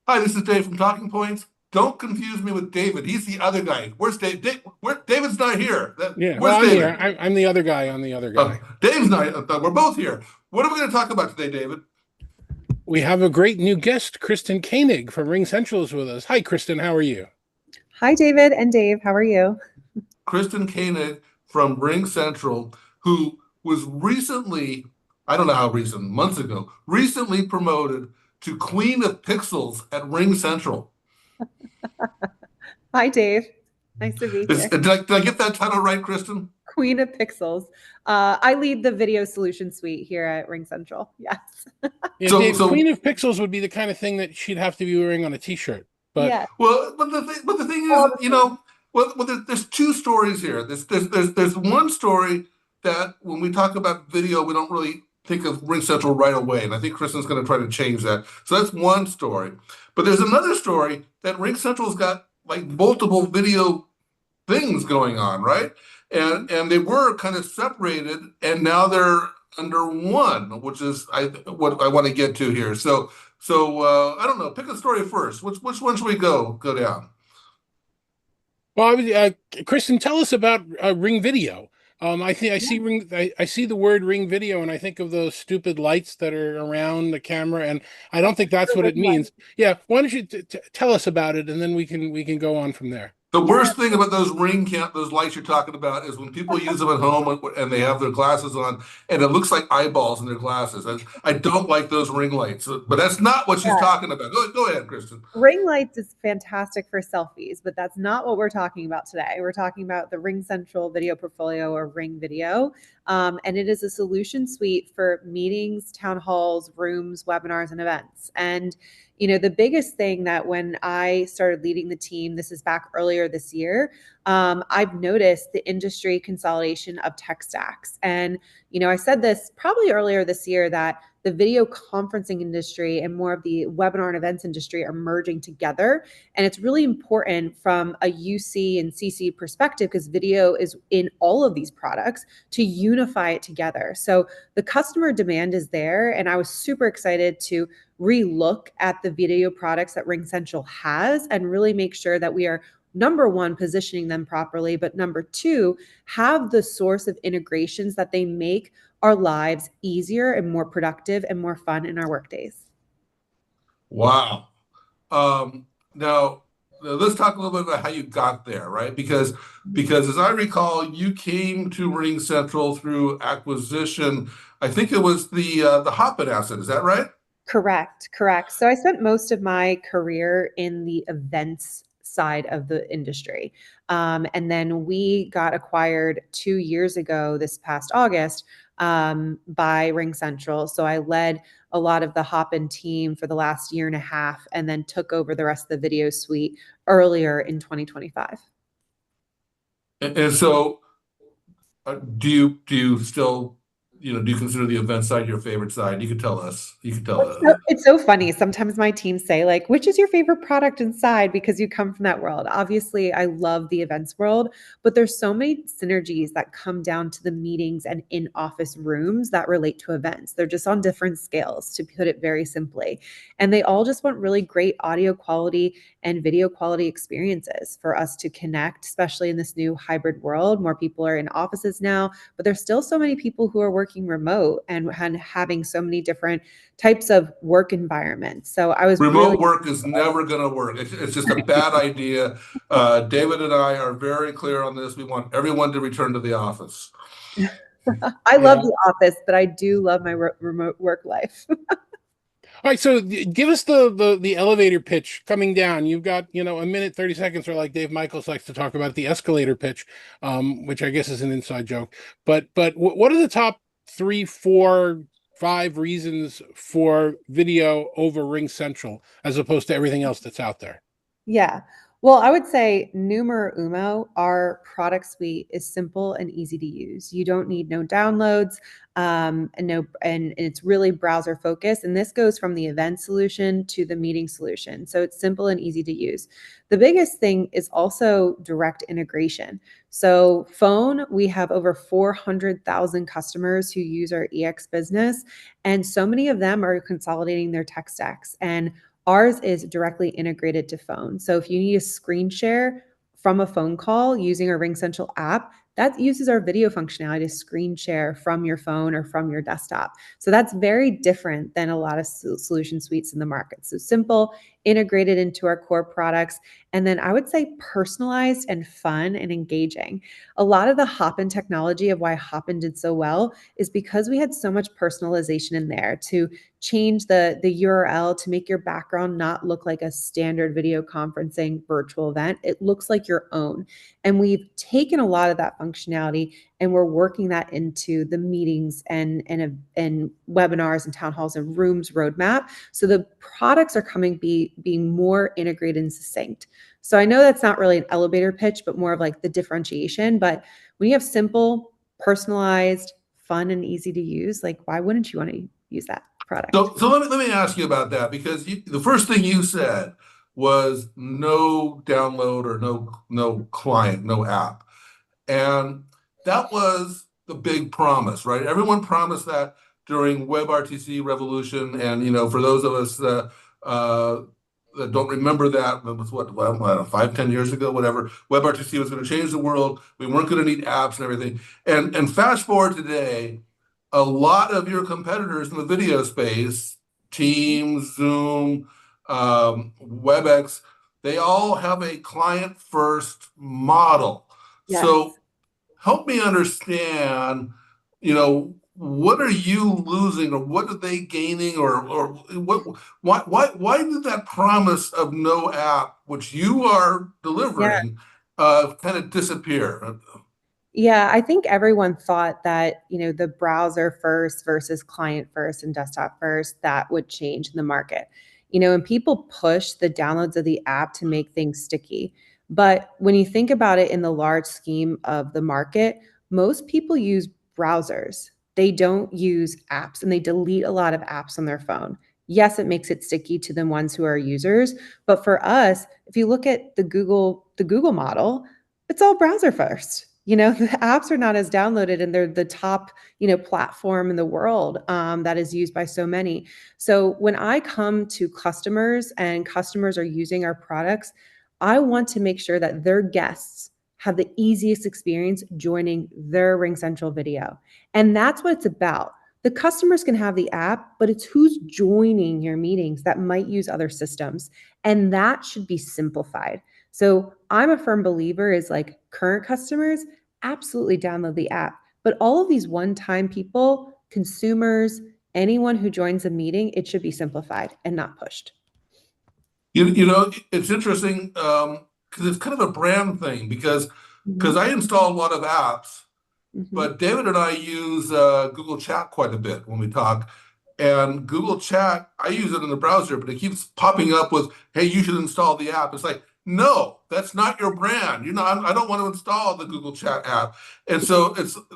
Hi, this is Dave from TalkingPointz. Don't confuse me with David. He's the other guy. Where's Dave? David's not here. Yeah, Where's well, I'm here. David? I'm the other guy. I'm the other guy. Dave's not. We're both here. What are we going to talk about today, David? We have a great new guest, Kristen Koenig from RingCentral is with us. Hi, Kristen. How are you? Hi, David and Dave. How are you? Kristen Koenig from RingCentral, who was recently, I don't know how recent, months ago, recently promoted to Queen of Pixels at RingCentral. Hi, Dave. Nice to be here. Did I get that title right, Kristen? Queen of Pixels. I lead the video solution suite here at RingCentral. Yes. Yeah, Dave, Queen of Pixels would be the kind of thing that she'd have to be wearing on a T-shirt. But yeah. Well, but the thing is, there's two stories here. There's one story that when we talk about video, we don't really think of RingCentral right away, and I think Kristen's going to try to change that. So that's one story. But there's another story that RingCentral's got like multiple video things going on, right? And they were kind of separated, and now they're under one, which is what I want to get to here. So I don't know. Pick a story first. Which one should we go down? Well, Kristen, tell us about Ring Video. I think I see Ring. I see the word Ring Video, and I think of those stupid lights that are around the camera, and I don't think that's what it means. Yeah, why don't you tell us about it, and then we can go on from there. The worst thing about those those lights you're talking about is when people use them at home and they have their glasses on and it looks like eyeballs in their glasses. I don't like those ring lights, but that's not what she's talking about. Go ahead, Kristen. Ring lights is fantastic for selfies, but that's not what we're talking about today. We're talking about the RingCentral video portfolio, or Ring Video. And it is a solution suite for meetings, town halls, rooms, webinars, and events. And the biggest thing that when I started leading the team, this is back earlier this year, I've noticed the industry consolidation of tech stacks. And, I said this probably earlier this year that the video conferencing industry and more of the webinar and events industry are merging together. And it's really important from a UC and CC perspective, because video is in all of these products, to unify it together. So the customer demand is there. And I was super excited to relook at the video products that RingCentral has and really make sure that we are, number one, positioning them properly, but number two, have the source of integrations that they make our lives easier and more productive and more fun in our work days. Wow. Now let's talk a little bit about how you got there, right? Because as I recall, you came to RingCentral through acquisition. I think it was the Hopin asset. Is that right? Correct. So I spent most of my career in the events side of the industry. And then we got acquired 2 years ago, this past August, by RingCentral. So I led a lot of the Hopin team for the last year and a half, and then took over the rest of the video suite earlier in 2025. And so do you still, do you consider the event side your favorite side? You could tell us. It's so funny. Sometimes my team say, like, which is your favorite product inside? Because you come from that world. Obviously, I love the events world, but there's so many synergies that come down to the meetings and in-office rooms that relate to events. They're just on different scales, to put it very simply. And they all just want really great audio quality and video quality experiences for us to connect, especially in this new hybrid world. More people are in offices now, but there's still so many people who are working remote and having so many different types of work environments. So I was remote work is never going to work. It's just a bad idea. David and I are very clear on this. We want everyone to return to the office. I love the office, but I do love my remote work life. All right, so give us the elevator pitch coming down. You've got, a minute, 30 seconds, or like Dave Michaels likes to talk about, the escalator pitch, which I guess is an inside joke. But what are the top 3, 4, 5 reasons for video over RingCentral as opposed to everything else that's out there? Yeah. Well, I would say numero uno, our product suite is simple and easy to use. You don't need no downloads, and it's really browser focused. And this goes from the event solution to the meeting solution. So it's simple and easy to use. The biggest thing is also direct integration. So phone, we have over 400,000 customers who use our EX business, and so many of them are consolidating their tech stacks. And Ours is directly integrated to phone. So if you need a screen share from a phone call using our RingCentral app, that uses our video functionality to screen share from your phone or from your desktop. So that's very different than a lot of solution suites in the market. So simple, integrated into our core products, and then I would say personalized and fun and engaging. A lot of the Hopin technology of why Hopin did so well is because we had so much personalization in there to change the URL to make your background not look like a standard video conferencing virtual event. It looks like your own. And we've taken a lot of that functionality and we're working that into the meetings and webinars and town halls and rooms roadmap. So the products are coming being more integrated and succinct. So I know that's not really an elevator pitch, but more of like the differentiation. But when you have simple, personalized, fun, and easy to use, like why wouldn't you want to use that product? So let me ask you about that, because the first thing you said was no download or no client, no app. And that was the big promise, right? Everyone promised that during WebRTC Revolution. And, for those of us that don't remember that, it was what, well, I don't know, 5, 10 years ago, whatever, WebRTC was going to change the world. We weren't going to need apps and everything. And fast forward today, a lot of your competitors in the video space, Teams, Zoom, WebEx, they all have a client first model. Yes. So help me understand, what are you losing, or what are they gaining, or why did that promise of no app, which you are delivering, kind of disappear? Yeah, I think everyone thought that, the browser first versus client first and desktop first, that would change the market. And people push the downloads of the app to make things sticky. But when you think about it in the large scheme of the market, most people use browsers. They don't use apps and they delete a lot of apps on their phone. Yes, it makes it sticky to the ones who are users, but for us, if you look at the Google model, it's all browser first. The apps are not as downloaded and they're the top, platform in the world that is used by so many. So when I come to customers and customers are using our products, I want to make sure that their guests have the easiest experience joining their RingCentral video. And that's what it's about. The customers can have the app, but it's who's joining your meetings that might use other systems. And that should be simplified. So I'm a firm believer is like current customers, absolutely download the app. But all of these one-time people, consumers, anyone who joins a meeting, it should be simplified and not pushed. It's interesting, because it's kind of a brand thing, because I install a lot of apps, but David and I use Google Chat quite a bit when we talk. And Google Chat, I use it in the browser, but it keeps popping up with, hey, you should install the app. It's like, no, that's not your brand. I don't want to install the Google Chat app. And so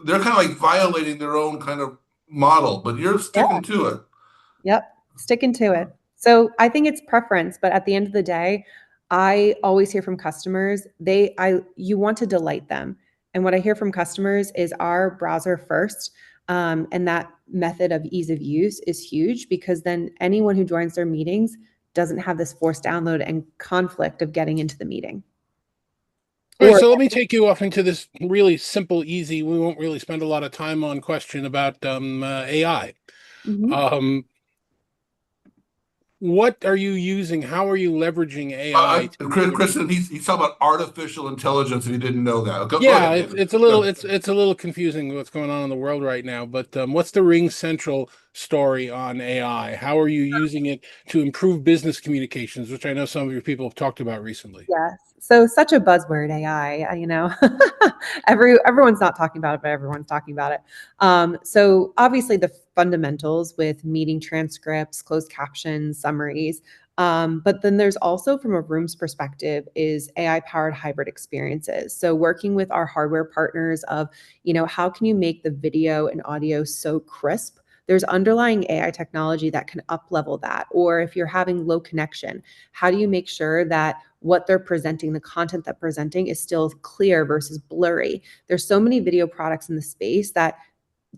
they're kind of like violating their own kind of model, but you're sticking to it. Yep, sticking to it. So I think it's preference, but at the end of the day, I always hear from customers, you want to delight them. And what I hear from customers is our browser first. And that method of ease of use is huge, because then anyone who joins their meetings doesn't have this forced download and conflict of getting into the meeting. All right, so let me take you off into this really simple, easy, we won't really spend a lot of time on question about AI. What are you using? How are you leveraging AI? Kristen, he's talking about artificial intelligence, and he didn't know that. Go ahead, it's a little confusing what's going on in the world right now. But what's the RingCentral story on AI? How are you using it to improve business communications, which I know some of your people have talked about recently? Yes. So such a buzzword, AI, everyone's not talking about it, but everyone's talking about it. So obviously the fundamentals with meeting transcripts, closed captions, summaries. But then there's also, from a Rooms perspective, is AI powered hybrid experiences. So working with our hardware partners of, how can you make the video and audio so crisp? There's underlying AI technology that can up level that. Or if you're having low connection, how do you make sure that what they're presenting, the content they're presenting, is still clear versus blurry? There's so many video products in the space that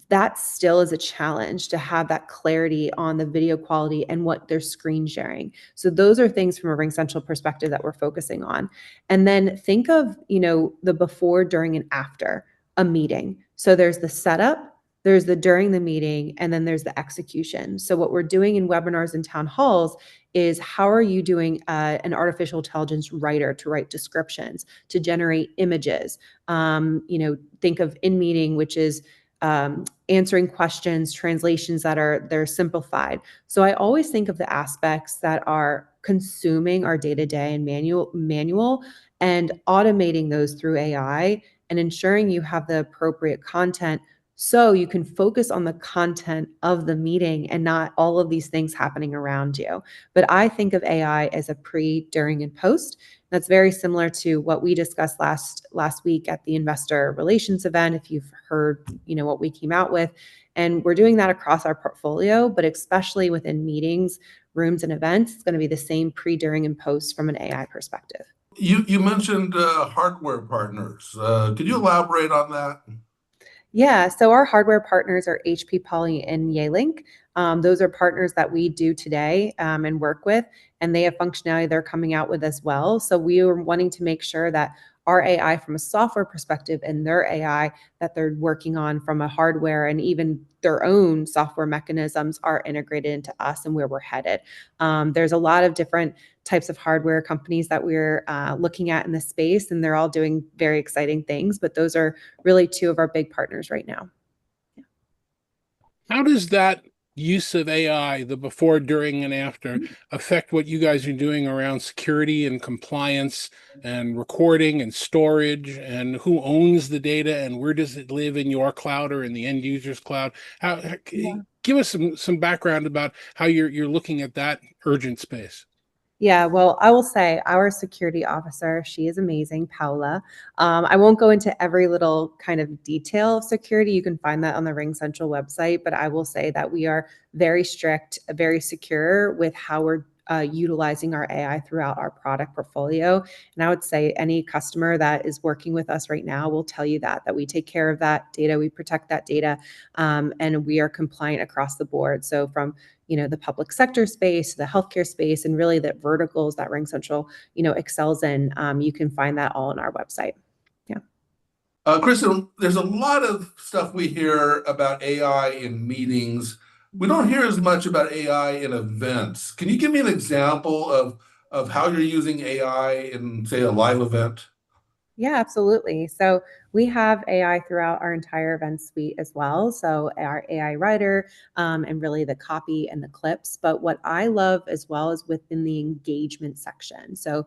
that still is a challenge to have that clarity on the video quality and what they're screen sharing. So those are things from a RingCentral perspective that we're focusing on. And then think of, the before, during, and after a meeting. So there's the setup, there's the during the meeting, and then there's the execution. So what we're doing in webinars and town halls is how are you doing an artificial intelligence writer to write descriptions, to generate images. Think of in meeting, which is answering questions, translations they're simplified. So I always think of the aspects that are consuming our day-to-day and manual and automating those through AI and ensuring you have the appropriate content so you can focus on the content of the meeting and not all of these things happening around you. But I think of AI as a pre, during, and post. That's very similar to what we discussed last week at the investor relations event, if you've heard, what we came out with. And we're doing that across our portfolio, but especially within meetings, rooms, and events, it's going to be the same pre, during, and post from an AI perspective. You mentioned hardware partners. Could you elaborate on that? Yeah, so our hardware partners are HP Poly and Yealink. Those are partners that we do today and work with, and they have functionality they're coming out with as well. So we are wanting to make sure that our AI from a software perspective and their AI that they're working on from a hardware and even their own software mechanisms are integrated into us and where we're headed. There's a lot of different types of hardware companies that we're looking at in the space, and they're all doing very exciting things, but those are really two of our big partners right now. Yeah. How does that use of AI, the before, during, and after, affect what you guys are doing around security and compliance and recording and storage, and who owns the data and where does it live, in your cloud or in the end user's cloud? Give us some background about how you're looking at that urgent space. Yeah, well, I will say our security officer, she is amazing, Paula. I won't go into every little kind of detail of security. You can find that on the RingCentral website, but I will say that we are very strict, very secure with how we're utilizing our AI throughout our product portfolio. And I would say any customer that is working with us right now will tell you that we take care of that data, we protect that data, and we are compliant across the board. So from the public sector space, the healthcare space, and really the verticals that RingCentral, excels in. You can find that all on our website. Yeah. Kristen, there's a lot of stuff we hear about AI in meetings. We don't hear as much about AI in events. Can you give me an example of how you're using AI in, say, a live event? Yeah, absolutely. So we have AI throughout our entire event suite as well. So our AI writer and really the copy and the clips. But what I love as well is within the engagement section. So,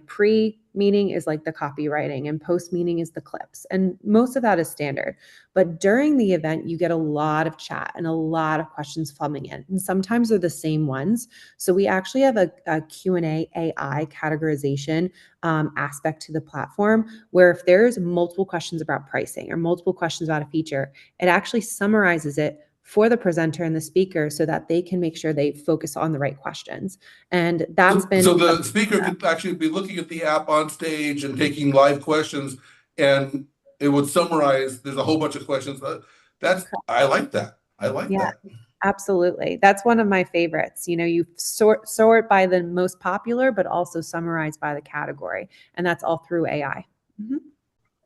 pre-meeting is like the copywriting and post-meeting is the clips. And most of that is standard. But during the event, you get a lot of chat and a lot of questions coming in. And sometimes they're the same ones. So we actually have a Q&A AI categorization aspect to the platform, where if there's multiple questions about pricing or multiple questions about a feature, it actually summarizes it for the presenter and the speaker so that they can make sure they focus on the right questions. And that's been— So the speaker could actually be looking at the app on stage and taking live questions, and it would summarize. There's a whole bunch of questions. I like that. I like Yeah. that. Absolutely. That's one of my favorites. You sort by the most popular, but also summarize by the category. And that's all through AI. Mm-hmm.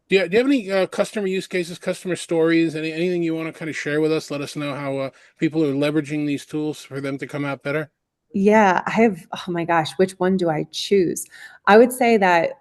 Do you have any customer use cases, customer stories, anything you want to kind of share with us? Let us know how people are leveraging these tools for them to come out better. Yeah, I have, oh my gosh, which one do I choose? I would say that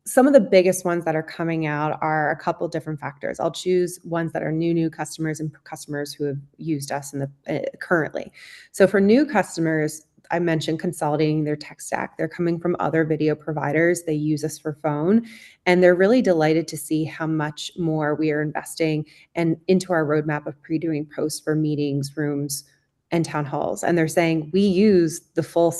some of the biggest ones that are coming out are a couple different factors. I'll choose ones that are new customers and customers who have used us in the currently. So for new customers, I mentioned consolidating their tech stack. They're coming from other video providers. They use us for phone, and they're really delighted to see how much more we are investing and into our roadmap of pre-doing posts for meetings, rooms, and town halls. And they're saying, we use the full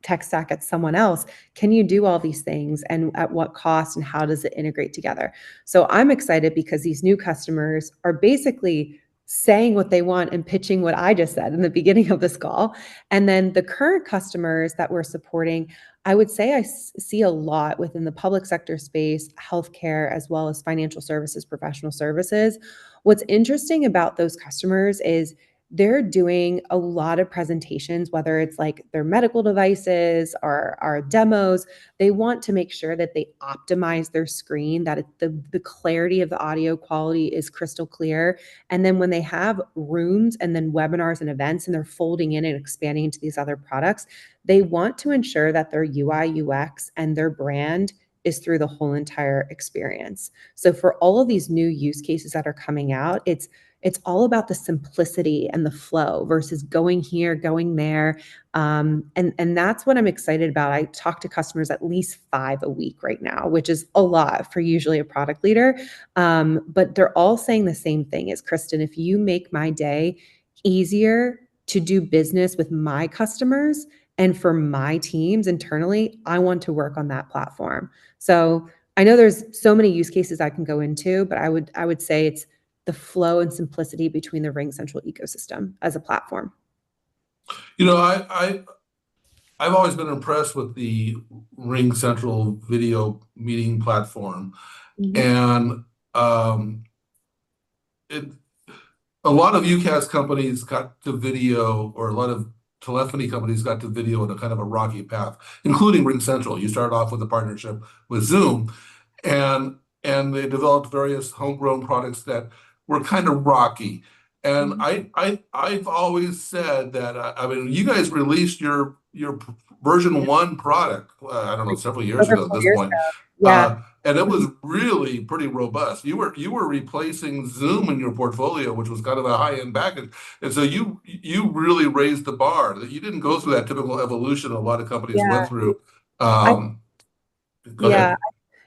tech stack at someone else. Can you do all these things, and at what cost, and how does it integrate together? So I'm excited because these new customers are basically saying what they want and pitching what I just said in the beginning of this call. And then the current customers that we're supporting, I would say I see a lot within the public sector space, healthcare, as well as financial services, professional services. What's interesting about those customers is they're doing a lot of presentations, whether it's like their medical devices or our demos. They want to make sure that they optimize their screen, that the clarity of the audio quality is crystal clear. And then when they have rooms and then webinars and events and they're folding in and expanding into these other products, they want to ensure that their UI, UX, and their brand is through the whole entire experience. So for all of these new use cases that are coming out, it's all about the simplicity and the flow versus going here, going there. And that's what I'm excited about. I talk to customers at least 5 a week right now, which is a lot for usually a product leader. But they're all saying the same thing as Kristen, if you make my day easier to do business with my customers and for my teams internally, I want to work on that platform. So I know there's so many use cases I can go into, but I would say it's the flow and simplicity between the RingCentral ecosystem as a platform. I've always been impressed with the RingCentral video meeting platform, Mm-hmm. and it a lot of UCaaS companies got to video, or a lot of telephony companies got to video in a kind of a rocky path, including RingCentral. You started off with a partnership with Zoom, and they developed various homegrown products that were kind of rocky. And I've always said that I mean, you guys released your version 1 product, I don't know, several years Over ago at 4 this years point. ago. Yeah. And it was really pretty robust. You were replacing Zoom in your portfolio, which was kind of a high-end package. And so you really raised the bar. You didn't go through that typical evolution a lot of companies went through. Go Yeah.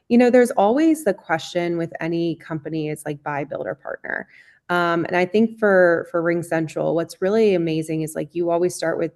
ahead. There's always the question with any company, it's like buy, build, or partner. And I think for RingCentral, what's really amazing is like you always start with,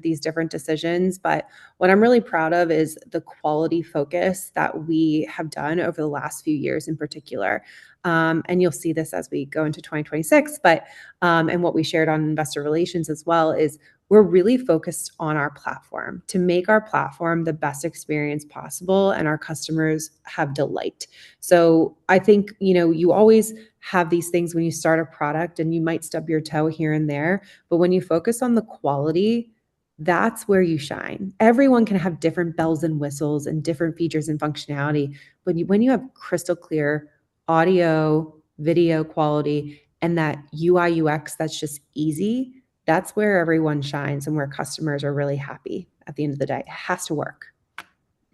these different decisions. But what I'm really proud of is the quality focus that we have done over the last few years in particular. And you'll see this as we go into 2026. But and what we shared on investor relations as well is we're really focused on our platform to make our platform the best experience possible and our customers have delight. So I think, you always have these things when you start a product and you might stub your toe here and there, but when you focus on the quality, that's where you shine. Everyone can have different bells and whistles and different features and functionality, but when you have crystal clear audio, video quality, and that UI UX that's just easy, that's where everyone shines and where customers are really happy at the end of the day. It has to work.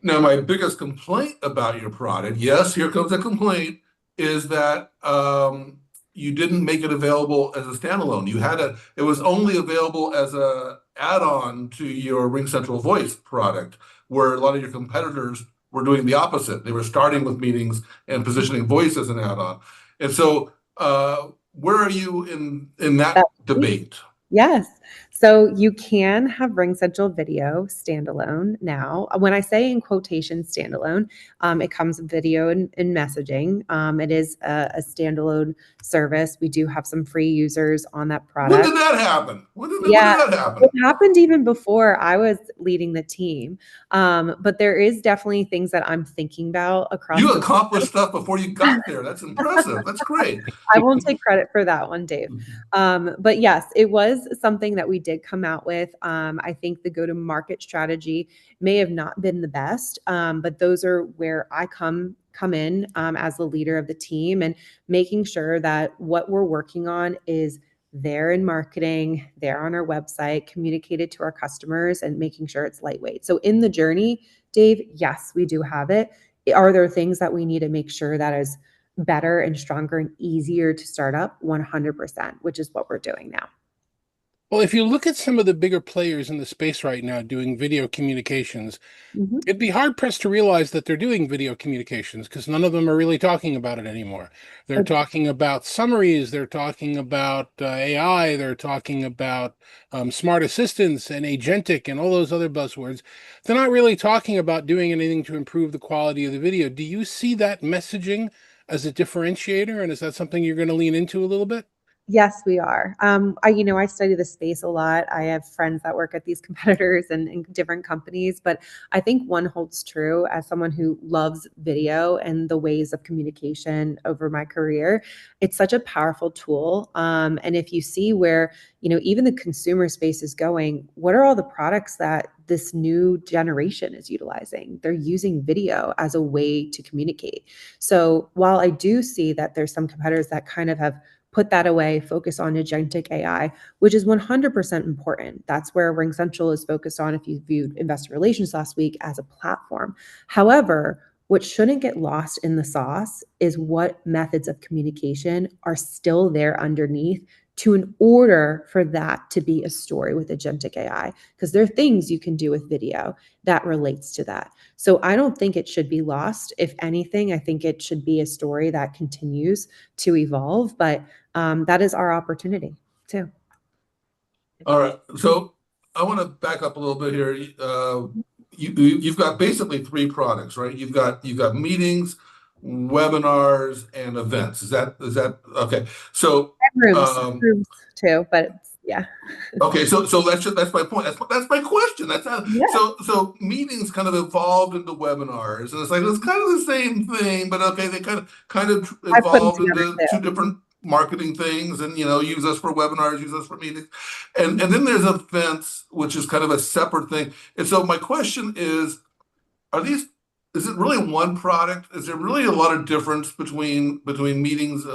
Now, my biggest complaint about your product, yes, here comes a complaint, is that you didn't make it available as a standalone. It was only available as a add-on to your RingCentral Voice product, where a lot of your competitors were doing the opposite. They were starting with meetings and positioning voice as an add-on. And so, where are you in that debate? Yes. So you can have RingCentral video standalone now. When I say in quotation standalone, it comes with video and messaging. It is a standalone service. We do have some free users on that product. When did that happen? When did that happen? It happened even before I was leading the team. But there is definitely things that I'm thinking about across. You accomplished stuff before you got there. That's impressive. That's great. I won't take credit for that one, Dave. But yes, it was something that we did come out with. I think the go-to-market strategy may have not been the best, but those are where I come in as the leader of the team and making sure that what we're working on is there in marketing, there on our website, communicated to our customers, and making sure it's lightweight. So in the journey, Dave, yes, we do have it. Are there things that we need to make sure that is better and stronger and easier to start up? 100%, which is what we're doing now. Well, if you look at some of the bigger players in the space right now doing video communications, it'd be hard pressed to realize that they're doing video communications because none of them are really talking about it anymore. They're talking about summaries, they're talking about AI, they're talking about smart assistants and agentic and all those other buzzwords. They're not really talking about doing anything to improve the quality of the video. Do you see that messaging as a differentiator, and is that something you're going to lean into a little bit? Yes, we are. I study the space a lot. I have friends that work at these competitors and different companies, but I think one holds true as someone who loves video and the ways of communication over my career. It's such a powerful tool. And if you see where, even the consumer space is going, what are all the products that this new generation is utilizing? They're using video as a way to communicate. So while I do see that there's some competitors that kind of have put that away, focus on agentic AI, which is 100% important. That's where RingCentral is focused on if you viewed investor relations last week as a platform. However, what shouldn't get lost in the sauce is what methods of communication are still there underneath to in order for that to be a story with agentic AI, because there are things you can do with video that relates to that. So I don't think it should be lost. If anything, I think it should be a story that continues to evolve. But that is our opportunity too. All right. So I want to back up a little bit here. You've got basically three products, right? You've got meetings, webinars, and events. Is that okay? So Rooms too, but yeah. okay, so that's my point. That's my question. That's how, Yeah. so meetings kind of evolved into webinars, and it's like it's kind of the same thing, but okay, they kind of I put them evolved together into two too. different marketing things, and use us for webinars, use us for meetings, and then there's events, which is kind of a separate thing. And so my question is, are these? Is it really one product? Is there really a lot of difference between meetings,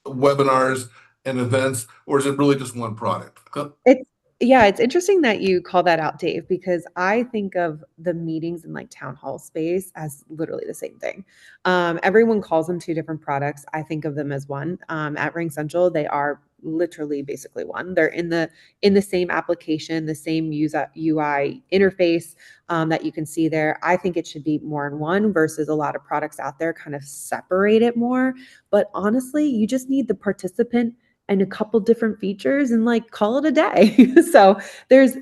webinars, and events, or is it really just one product? It's it's interesting that you call that out, Dave, because I think of the meetings in like town hall space as literally the same thing. Everyone calls them two different products. I think of them as one. At RingCentral, they are literally basically one. They're in the same application, the same UI interface that you can see there. I think it should be more in one versus a lot of products out there kind of separate it more. But honestly, you just need the participant and a couple different features and like call it a day. So there's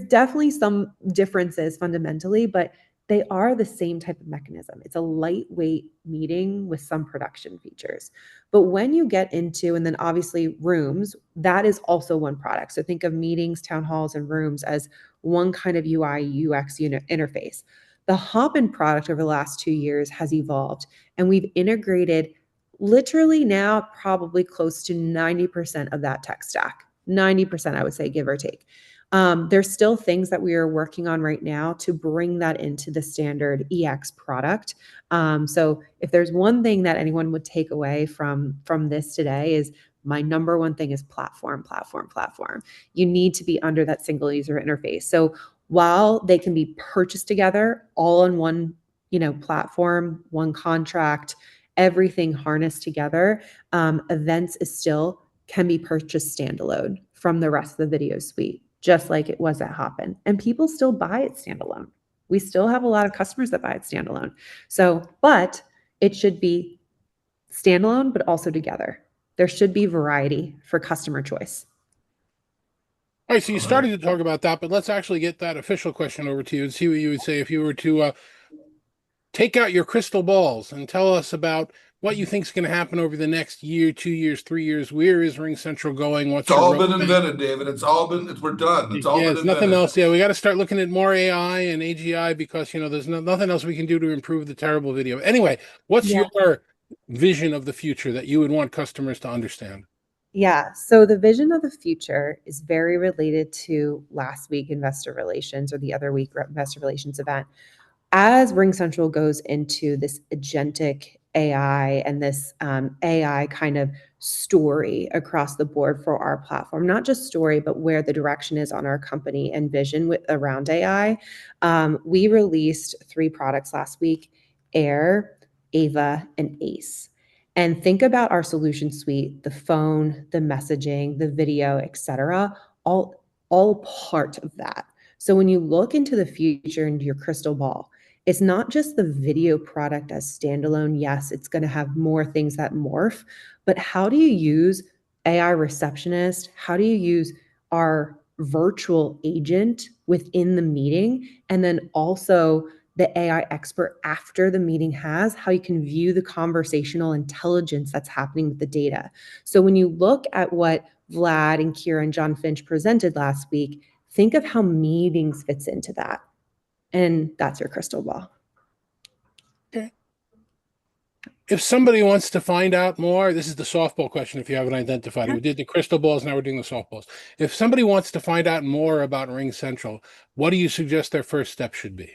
definitely some differences fundamentally, but they are the same type of mechanism. It's a lightweight meeting with some production features. But when you get into, and then obviously rooms, that is also one product. So think of meetings, town halls, and rooms as one kind of UI UX interface. The Hopin product over the last 2 years has evolved, and we've integrated literally now probably close to 90% of that tech stack. 90%, I would say, give or take. There's still things that we are working on right now to bring that into the standard EX product. So if there's one thing that anyone would take away from this today is my number one thing is platform, platform, platform. You need to be under that single user interface. So while they can be purchased together all on one, platform, one contract, everything harnessed together, events is still can be purchased standalone from the rest of the video suite, just like it was at Hopin. And people still buy it standalone. We still have a lot of customers that buy it standalone. So, but it should be standalone, but also together. There should be variety for customer choice. All right, so you started to talk about that, but let's actually get that official question over to you and see what you would say if you were to take out your crystal balls and tell us about what you think is going to happen over the next year, 2 years, 3 years. Where is RingCentral going? What's It's all your been invented, David. We're done. It's all yeah, been it's nothing invented. else. Yeah, we got to start looking at more AI and AGI because there's nothing else we can do to improve the terrible video. Anyway, what's Yeah. your vision of the future that you would want customers to understand? Yeah. So the vision of the future is very related to last week investor relations or the other week investor relations event. As RingCentral goes into this agentic AI and this AI kind of story across the board for our platform, not just story, but where the direction is on our company and vision around AI, we released 3 products last week: Air, Ava, and Ace. And think about our solution suite: the phone, the messaging, the video, etc., all part of that. So when you look into the future, into your crystal ball, it's not just the video product as standalone. Yes, it's going to have more things that morph, but how do you use AI receptionist? How do you use our virtual agent within the meeting? And then also the AI expert after the meeting has, how you can view the conversational intelligence that's happening with the data. So when you look at what Vlad and Kira and John Finch presented last week, think of how meetings fits into that. And that's your crystal ball. Okay. If somebody wants to find out more, this is the softball question if you haven't identified it. We did the crystal balls, now we're doing the softballs. If somebody wants to find out more about RingCentral, what do you suggest their first step should be?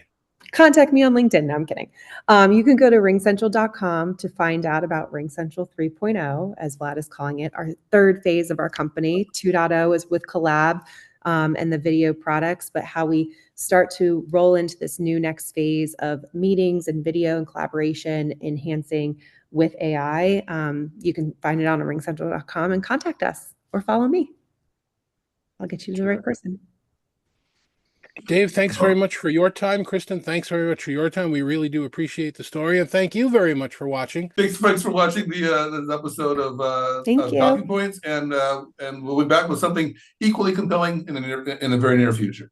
Contact me on LinkedIn. No, I'm kidding. You can go to ringcentral.com to find out about RingCentral 3.0, as Vlad is calling it, our third phase of our company. 2.0 is with Collab and the video products, but how we start to roll into this new next phase of meetings and video and collaboration, enhancing with AI. You can find it on ringcentral.com and contact us or follow me. I'll get you to the right person. Dave, thanks very much for your time. Kristen, thanks very much for your time. We really do appreciate the story, and thank you very much for watching. Thanks for watching the episode of Thank you. Talking Points, and we'll be back with something equally compelling in the very near future.